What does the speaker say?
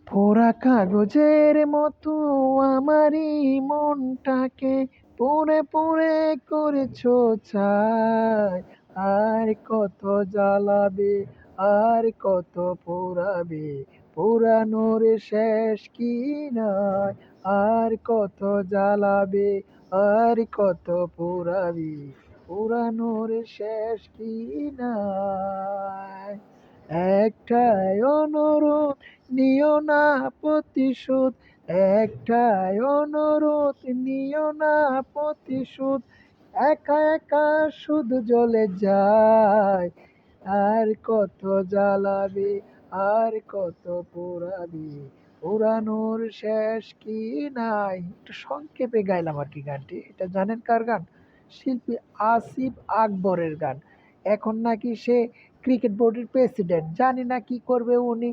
পোড়া কাগজের মতো আমারই মনটাকে পুড়ে পুড়ে করেছো ছাই। আর কত জ্বালাবে, আর কত পোড়াবে, পোড়ানোর শেষ কি নাই। আর কত জ্বালাবে, আর কত পোড়াবে, পোড়ানোর শেষ কি নাই। একটাই অনুরোধ, নিও না প্রতিশোধ। একটাই অনুরোধ, নিও না প্রতিশোধ। একা একা শুধু জ্বলে যায়। আর কত জ্বালাবে, আর কত পোড়াবে, পোড়ানোর শেষ কি নাই। একটু সংক্ষেপে গাইলাম আর কি গানটি। এটা জানেন কার গান? শিল্পী আসিফ আকবরের গান। এখন নাকি সে ক্রিকেট বোর্ডের প্রেসিডেন্ট, জানি না কি করবে উনি।